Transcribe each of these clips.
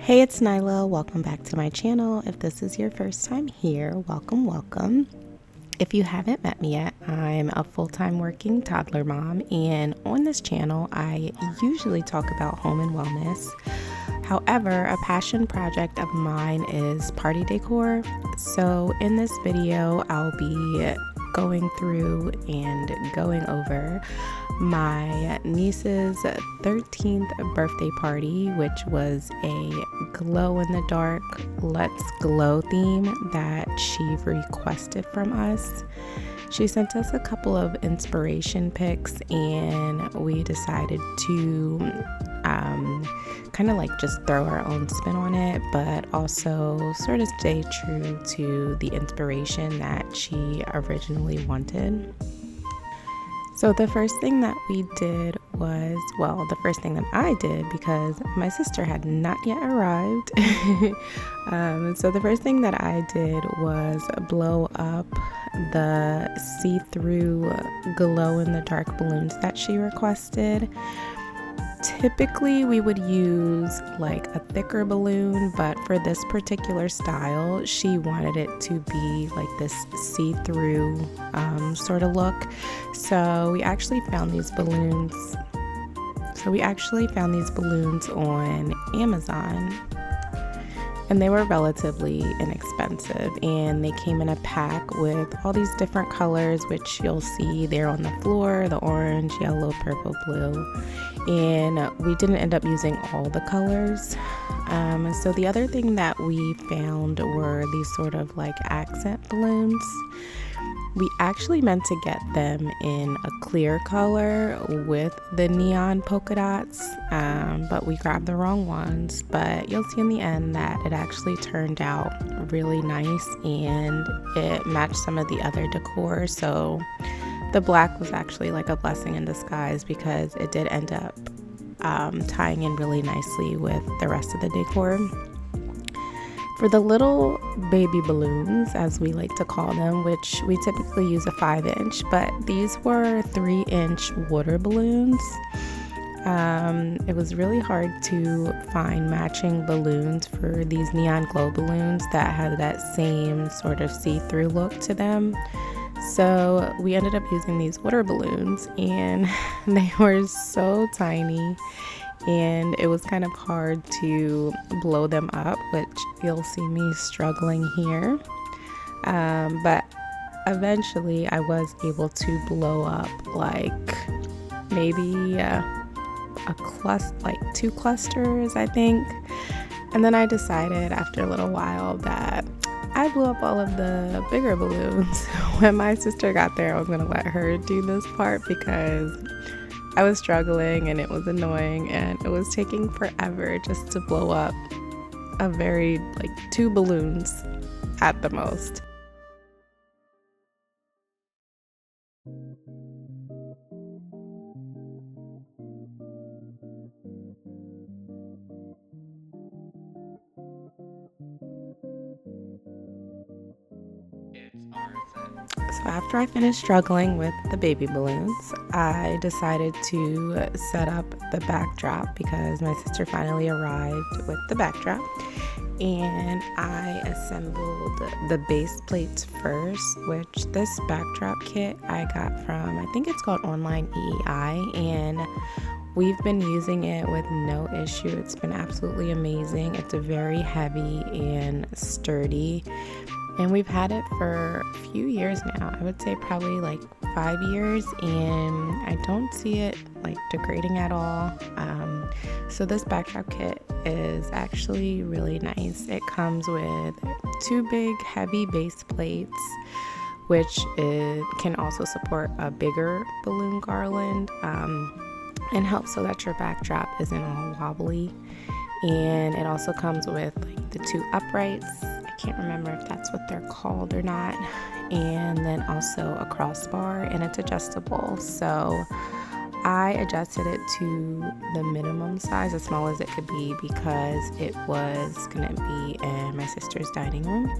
Hey, it's Nyla. Welcome back to my channel. If this is your first time here, welcome. If you haven't met me yet, I'm a full-time working toddler mom, and on this channel, I usually talk about home and wellness. However, a passion project of mine is party decor. So in this video, I'll be going through and going over my niece's 13th birthday party, which was a glow-in-the-dark Let's Glow theme that she requested from us. She sent us a couple of inspiration pics, and we decided to kind of like just throw our own spin on it, but also sort of stay true to the inspiration that she originally wanted. So the first thing that we did was, well, the first thing that I did, because my sister had not yet arrived. So the first thing that I did was blow up the see-through glow-in-the-dark balloons that she requested. Typically we would use like a thicker balloon, but for this particular style she wanted it to be like this see-through sort of look. So we actually found these balloons on Amazon, and they were relatively inexpensive, and they came in a pack with all these different colors, which you'll see there on the floor: the orange, yellow, purple, blue. And we didn't end up using all the colors. So the other thing that we found were these sort of like accent balloons. We actually meant to get them in a clear color with the neon polka dots, but we grabbed the wrong ones. But you'll see in the end that it actually turned out really nice, and it matched some of the other decor. So the black was actually like a blessing in disguise, because it did end up tying in really nicely with the rest of the decor. For the little baby balloons, as we like to call them, which we typically use a 5-inch, but these were 3-inch water balloons. It was really hard to find matching balloons for these neon glow balloons that had that same sort of see-through look to them. So we ended up using these water balloons, and they were so tiny, and it was kind of hard to blow them up, which you'll see me struggling here. But eventually I was able to blow up like maybe like 2 clusters, I think. And then I decided after a little while that I blew up all of the bigger balloons. When my sister got there, I was gonna let her do this part because I was struggling and it was annoying, and it was taking forever just to blow up a very like 2 balloons at the most. So after I finished struggling with the baby balloons, I decided to set up the backdrop, because my sister finally arrived with the backdrop, and I assembled the base plates first, which this backdrop kit I got from, I think it's called Online EEI, and we've been using it with no issue. It's been absolutely amazing. It's very heavy and sturdy, and we've had it for a few years now. I would say probably like 5 years, and I don't see it like degrading at all. So this backdrop kit is actually really nice. It comes with 2 big heavy base plates, which can also support a bigger balloon garland, and helps so that your backdrop isn't all wobbly. And it also comes with like the 2 uprights. I can't remember if that's what they're called or not. And then also a crossbar, and it's adjustable. So I adjusted it to the minimum size, as small as it could be, because it was gonna be in my sister's dining room.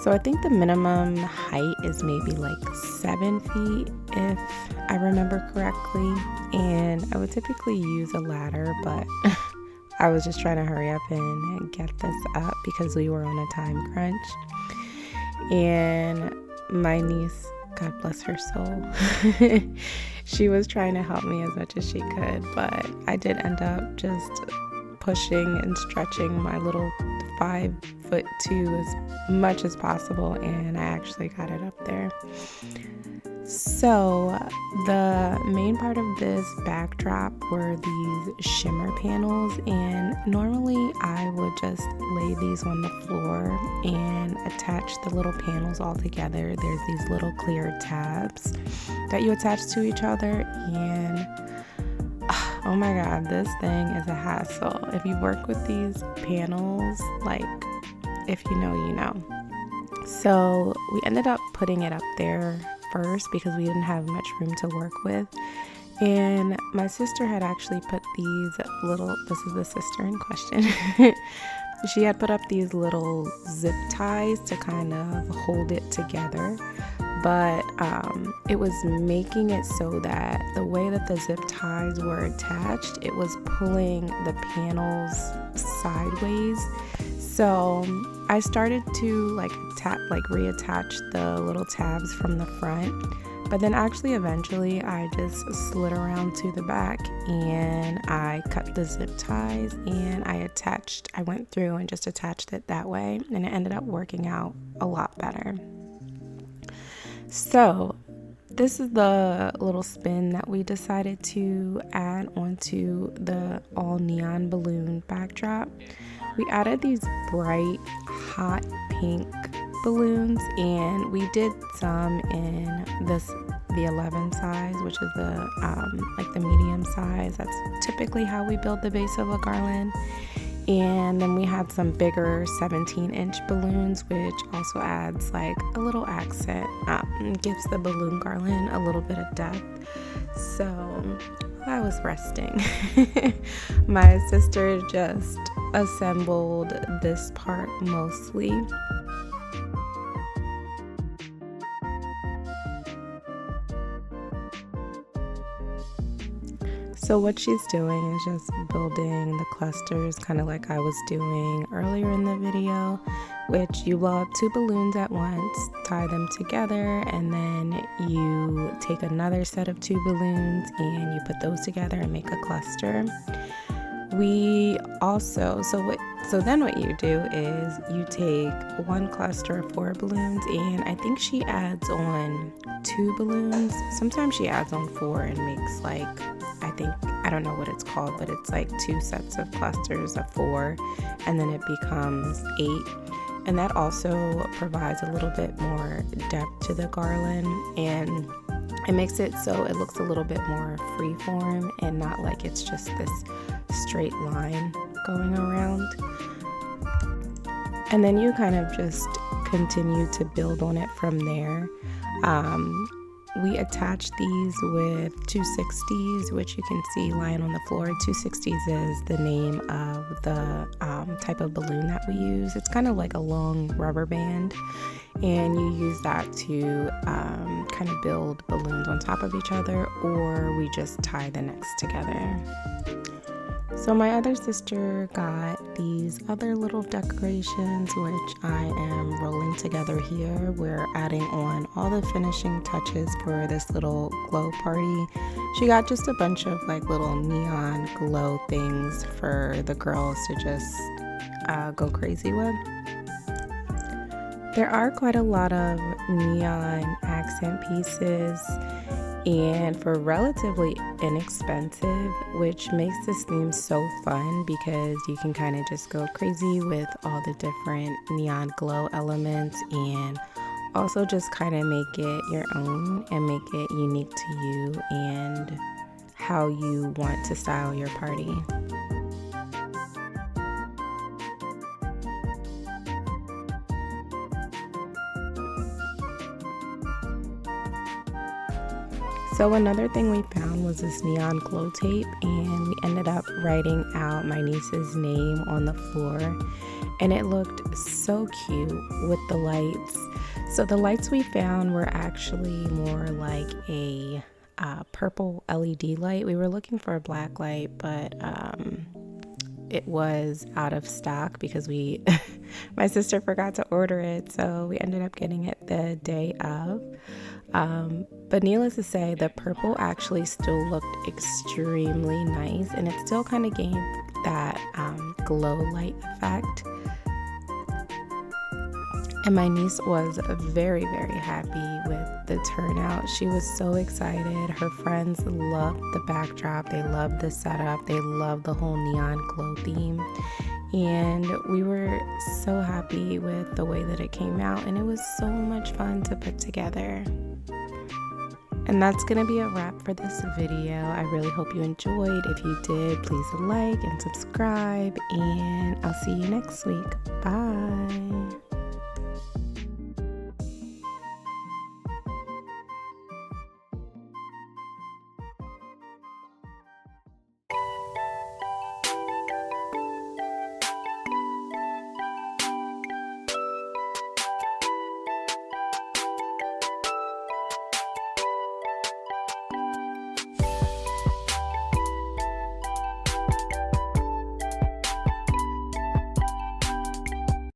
So I think the minimum height is maybe like 7 feet if I remember correctly. And I would typically use a ladder, but I was just trying to hurry up and get this up because we were on a time crunch. And my niece, God bless her soul, she was trying to help me as much as she could, but I did end up just pushing and stretching my little 5'2" as much as possible, and I actually got it up there. So the main part of this backdrop were these shimmer panels, and normally I would just lay these on the floor and attach the little panels all together. There's these little clear tabs that you attach to each other, and oh my god, this thing is a hassle. If you work with these panels, like, if you know, you know. So we ended up putting it up there first because we didn't have much room to work with. And my sister had actually put these little, this is the sister in question, she had put up these little zip ties to kind of hold it together. But it was making it so that the way that the zip ties were attached, it was pulling the panels sideways. So I started to reattach the little tabs from the front, but then actually eventually I just slid around to the back and I cut the zip ties and I went through and just attached it that way, and it ended up working out a lot better. So this is the little spin that we decided to add onto the all neon balloon backdrop. We added these bright hot pink balloons, and we did some in the 11 size, which is the medium size. That's typically how we build the base of a garland. And then we had some bigger 17-inch balloons, which also adds like a little accent, gives the balloon garland a little bit of depth. So while I was resting, my sister just assembled this part mostly. So what she's doing is just building the clusters, kind of like I was doing earlier in the video, which you blow up 2 balloons at once, tie them together, and then you take another set of 2 balloons and you put those together and make a cluster. We also, so then what you do is you take 1 cluster of 4 balloons, and I think she adds on 2 balloons. Sometimes she adds on 4 and makes like, I don't know what it's called, but it's like 2 sets of clusters of 4, and then it becomes 8. And that also provides a little bit more depth to the garland, and it makes it so it looks a little bit more freeform and not like it's just this straight line going around. And then you kind of just continue to build on it from there. We attached these with 260s, which you can see lying on the floor. 260s is the name of the type of balloon that we use. It's kind of like a long rubber band, and you use that to kind of build balloons on top of each other, or we just tie the necks together. So my other sister got these other little decorations, which I am rolling together here. We're adding on all the finishing touches for this little glow party. She got just a bunch of like little neon glow things for the girls to just go crazy with. There are quite a lot of neon accent pieces, and for relatively inexpensive, which makes this theme so fun because you can kind of just go crazy with all the different neon glow elements, and also just kind of make it your own and make it unique to you and how you want to style your party. So another thing we found was this neon glow tape, and we ended up writing out my niece's name on the floor. and it looked so cute with the lights. So the lights we found were actually more like a purple LED light. We were looking for a black light, but it was out of stock because my sister forgot to order it, so we ended up getting it the day of. But needless to say, the purple actually still looked extremely nice, and it still kind of gave that glow light effect. And my niece was very, very happy with the turnout. She was so excited. Her friends loved the backdrop. They loved the setup. They loved the whole neon glow theme. And we were so happy with the way that it came out. And it was so much fun to put together. And that's going to be a wrap for this video. I really hope you enjoyed. If you did, please like and subscribe. And I'll see you next week. Bye.